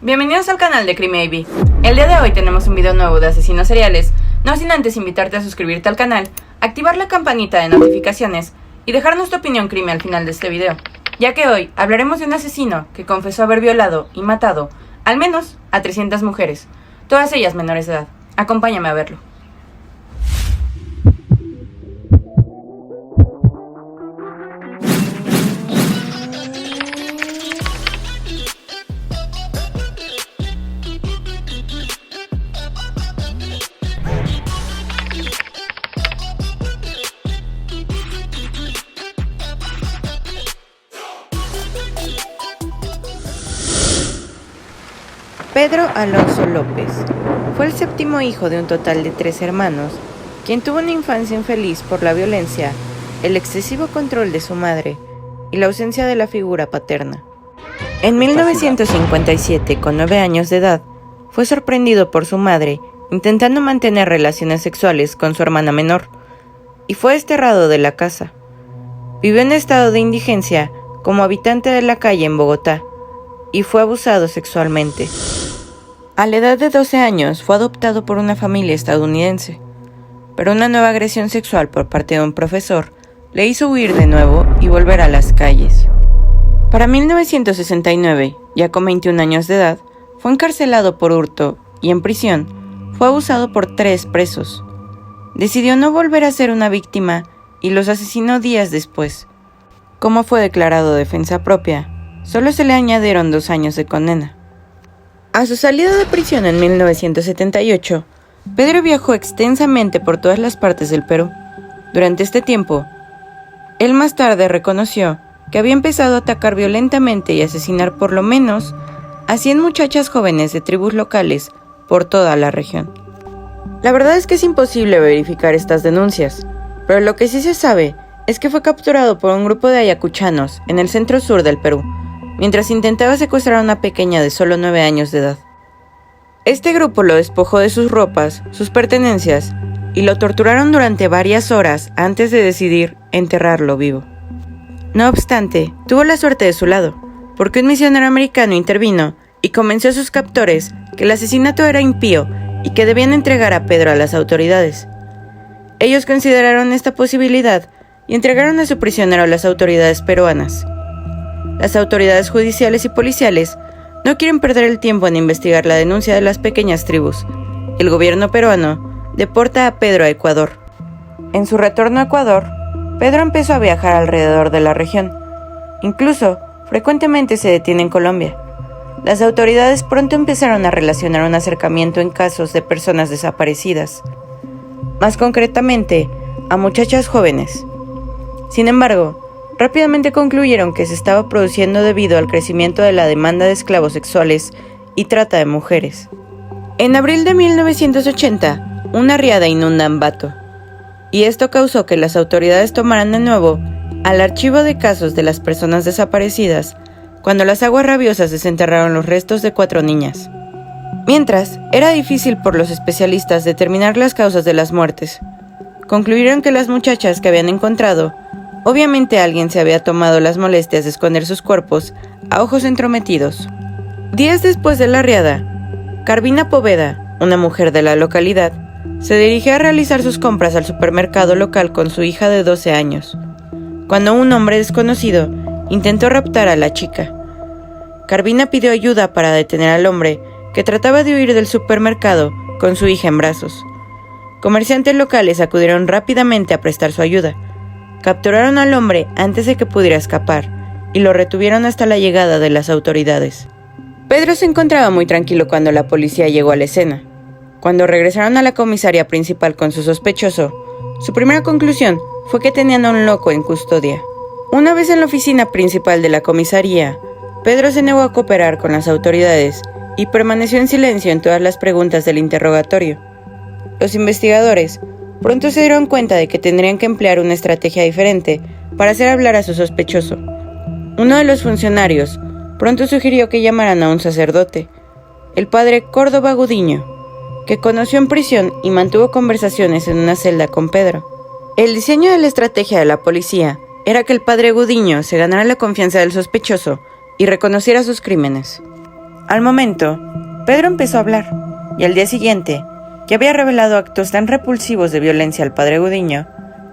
Bienvenidos al canal de Crime AB. El día de hoy tenemos un video nuevo de asesinos seriales, no sin antes invitarte a suscribirte al canal, activar la campanita de notificaciones y dejarnos tu opinión crime al final de este video, ya que hoy hablaremos de un asesino que confesó haber violado y matado al menos a 300 mujeres, todas ellas menores de edad. Acompáñame a verlo. Pedro Alonso López fue el séptimo hijo de un total de 3 hermanos, quien tuvo una infancia infeliz por la violencia, el excesivo control de su madre y la ausencia de la figura paterna. En 1957, con 9 años de edad, fue sorprendido por su madre intentando mantener relaciones sexuales con su hermana menor, y fue desterrado de la casa. Vivió en estado de indigencia como habitante de la calle en Bogotá, y fue abusado sexualmente. A la edad de 12 años fue adoptado por una familia estadounidense, pero una nueva agresión sexual por parte de un profesor le hizo huir de nuevo y volver a las calles. Para 1969, ya con 21 años de edad, fue encarcelado por hurto y en prisión fue abusado por 3 presos. Decidió no volver a ser una víctima y los asesinó días después. Como fue declarado defensa propia, solo se le añadieron 2 años de condena. A su salida de prisión en 1978, Pedro viajó extensamente por todas las partes del Perú. Durante este tiempo, él más tarde reconoció que había empezado a atacar violentamente y asesinar por lo menos a 100 muchachas jóvenes de tribus locales por toda la región. La verdad es que es imposible verificar estas denuncias, pero lo que sí se sabe es que fue capturado por un grupo de ayacuchanos en el centro sur del Perú, mientras intentaba secuestrar a una pequeña de solo 9 años de edad. Este grupo lo despojó de sus ropas, sus pertenencias, y lo torturaron durante varias horas antes de decidir enterrarlo vivo. No obstante, tuvo la suerte de su lado, porque un misionero americano intervino y convenció a sus captores que el asesinato era impío y que debían entregar a Pedro a las autoridades. Ellos consideraron esta posibilidad y entregaron a su prisionero a las autoridades peruanas. Las autoridades judiciales y policiales no quieren perder el tiempo en investigar la denuncia de las pequeñas tribus. El gobierno peruano deporta a Pedro a Ecuador. En su retorno a Ecuador, Pedro empezó a viajar alrededor de la región. Incluso, frecuentemente se detiene en Colombia. Las autoridades pronto empezaron a relacionar un acercamiento en casos de personas desaparecidas, más concretamente, a muchachas jóvenes. Sin embargo, rápidamente concluyeron que se estaba produciendo debido al crecimiento de la demanda de esclavos sexuales y trata de mujeres. En abril de 1980, una riada inunda Ambato, y esto causó que las autoridades tomaran de nuevo al archivo de casos de las personas desaparecidas cuando las aguas rabiosas desenterraron los restos de 4 niñas. Mientras, era difícil por los especialistas determinar las causas de las muertes. Concluyeron que las muchachas que habían encontrado, obviamente alguien se había tomado las molestias de esconder sus cuerpos a ojos entrometidos. Días después de la riada, Carvina Poveda, una mujer de la localidad, se dirigió a realizar sus compras al supermercado local con su hija de 12 años, cuando un hombre desconocido intentó raptar a la chica. Carvina pidió ayuda para detener al hombre que trataba de huir del supermercado con su hija en brazos. Comerciantes locales acudieron rápidamente a prestar su ayuda. Capturaron al hombre antes de que pudiera escapar y lo retuvieron hasta la llegada de las autoridades. Pedro se encontraba muy tranquilo cuando la policía llegó a la escena. Cuando regresaron a la comisaría principal con su sospechoso, su primera conclusión fue que tenían a un loco en custodia. Una vez en la oficina principal de la comisaría, Pedro se negó a cooperar con las autoridades y permaneció en silencio en todas las preguntas del interrogatorio. Los investigadores pronto se dieron cuenta de que tendrían que emplear una estrategia diferente para hacer hablar a su sospechoso. Uno de los funcionarios pronto sugirió que llamaran a un sacerdote, el padre Córdoba Gudiño, que conoció en prisión y mantuvo conversaciones en una celda con Pedro. El diseño de la estrategia de la policía era que el padre Gudiño se ganara la confianza del sospechoso y reconociera sus crímenes. Al momento, Pedro empezó a hablar, y al día siguiente, ya había revelado actos tan repulsivos de violencia al padre Gudiño,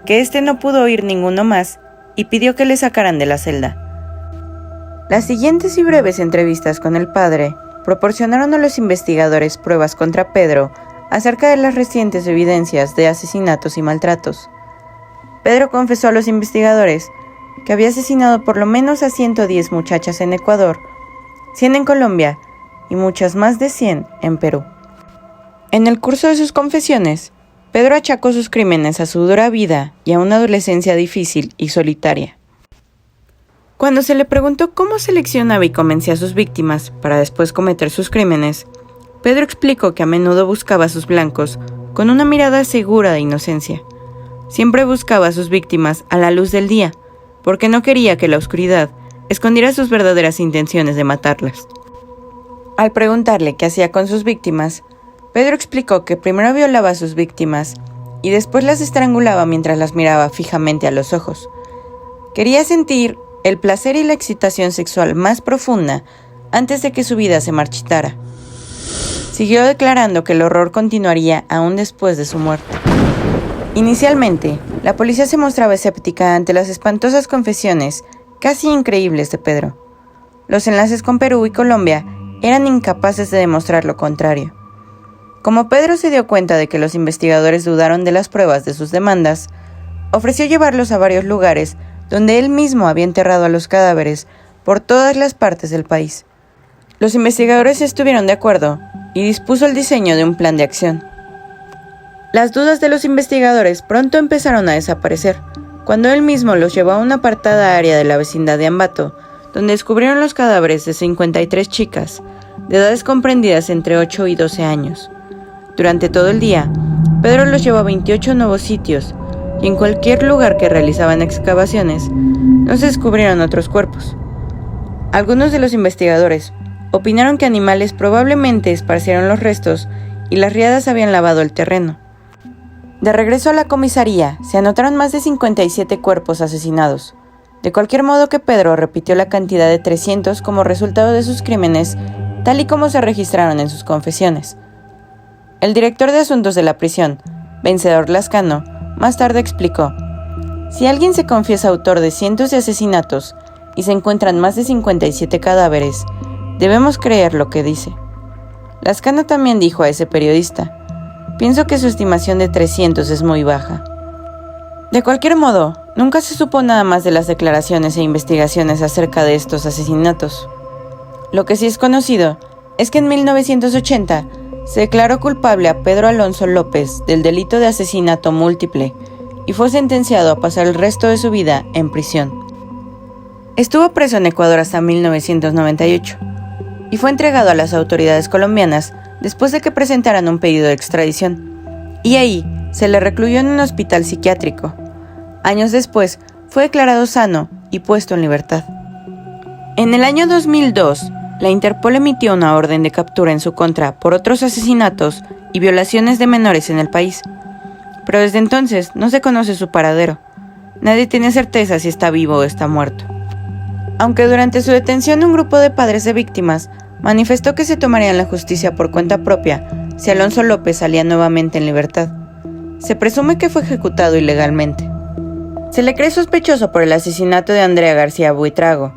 que éste no pudo oír ninguno más y pidió que le sacaran de la celda. Las siguientes y breves entrevistas con el padre proporcionaron a los investigadores pruebas contra Pedro acerca de las recientes evidencias de asesinatos y maltratos. Pedro confesó a los investigadores que había asesinado por lo menos a 110 muchachas en Ecuador, 100 en Colombia y muchas más de 100 en Perú. En el curso de sus confesiones, Pedro achacó sus crímenes a su dura vida y a una adolescencia difícil y solitaria. Cuando se le preguntó cómo seleccionaba y convencía a sus víctimas para después cometer sus crímenes, Pedro explicó que a menudo buscaba a sus blancos con una mirada segura de inocencia. Siempre buscaba a sus víctimas a la luz del día, porque no quería que la oscuridad escondiera sus verdaderas intenciones de matarlas. Al preguntarle qué hacía con sus víctimas, Pedro explicó que primero violaba a sus víctimas y después las estrangulaba mientras las miraba fijamente a los ojos. Quería sentir el placer y la excitación sexual más profunda antes de que su vida se marchitara. Siguió declarando que el horror continuaría aún después de su muerte. Inicialmente, la policía se mostraba escéptica ante las espantosas confesiones casi increíbles de Pedro. Los enlaces con Perú y Colombia eran incapaces de demostrar lo contrario. Como Pedro se dio cuenta de que los investigadores dudaron de las pruebas de sus demandas, ofreció llevarlos a varios lugares donde él mismo había enterrado a los cadáveres por todas las partes del país. Los investigadores estuvieron de acuerdo y dispuso el diseño de un plan de acción. Las dudas de los investigadores pronto empezaron a desaparecer, cuando él mismo los llevó a una apartada área de la vecindad de Ambato, donde descubrieron los cadáveres de 53 chicas, de edades comprendidas entre 8 y 12 años. Durante todo el día, Pedro los llevó a 28 nuevos sitios, y en cualquier lugar que realizaban excavaciones, no se descubrieron otros cuerpos. Algunos de los investigadores opinaron que animales probablemente esparcieron los restos y las riadas habían lavado el terreno. De regreso a la comisaría, se anotaron más de 57 cuerpos asesinados. De cualquier modo que Pedro repitió la cantidad de 300 como resultado de sus crímenes, tal y como se registraron en sus confesiones. El director de asuntos de la prisión, Vencedor Lascano, más tarde explicó: si alguien se confiesa autor de cientos de asesinatos y se encuentran más de 57 cadáveres, debemos creer lo que dice. Lascano también dijo a ese periodista: pienso que su estimación de 300 es muy baja. De cualquier modo, nunca se supo nada más de las declaraciones e investigaciones acerca de estos asesinatos. Lo que sí es conocido es que en 1980 se declaró culpable a Pedro Alonso López del delito de asesinato múltiple y fue sentenciado a pasar el resto de su vida en prisión. Estuvo preso en Ecuador hasta 1998 y fue entregado a las autoridades colombianas después de que presentaran un pedido de extradición, y ahí se le recluyó en un hospital psiquiátrico. Años después fue declarado sano y puesto en libertad. En el año 2002, la Interpol emitió una orden de captura en su contra por otros asesinatos y violaciones de menores en el país. Pero desde entonces no se conoce su paradero. Nadie tiene certeza si está vivo o está muerto. Aunque durante su detención un grupo de padres de víctimas manifestó que se tomarían la justicia por cuenta propia si Alonso López salía nuevamente en libertad. Se presume que fue ejecutado ilegalmente. Se le cree sospechoso por el asesinato de Andrea García Buitrago,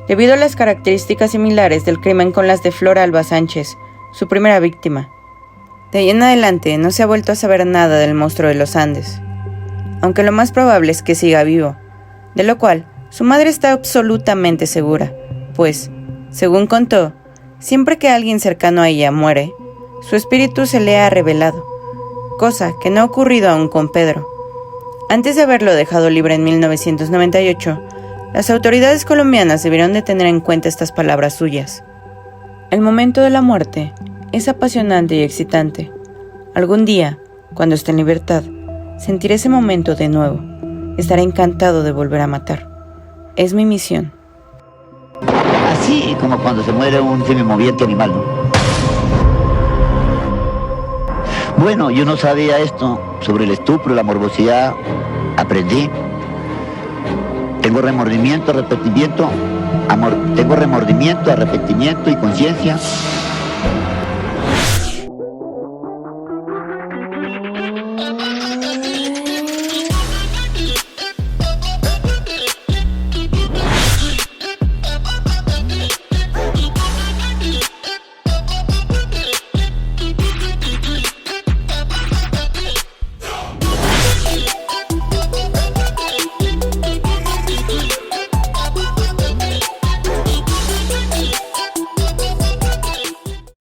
debido a las características similares del crimen con las de Flora Alba Sánchez, su primera víctima. De ahí en adelante no se ha vuelto a saber nada del monstruo de los Andes, aunque lo más probable es que siga vivo, de lo cual su madre está absolutamente segura, pues, según contó, siempre que alguien cercano a ella muere, su espíritu se le ha revelado, cosa que no ha ocurrido aún con Pedro. Antes de haberlo dejado libre en 1998, las autoridades colombianas debieron de tener en cuenta estas palabras suyas. El momento de la muerte es apasionante y excitante. Algún día, cuando esté en libertad, sentiré ese momento de nuevo. Estaré encantado de volver a matar. Es mi misión. Así como cuando se muere un semimoviente animal, ¿no? Bueno, yo no sabía esto sobre el estupro, la morbosidad. Aprendí. Tengo remordimiento, arrepentimiento tengo remordimiento, arrepentimiento y conciencia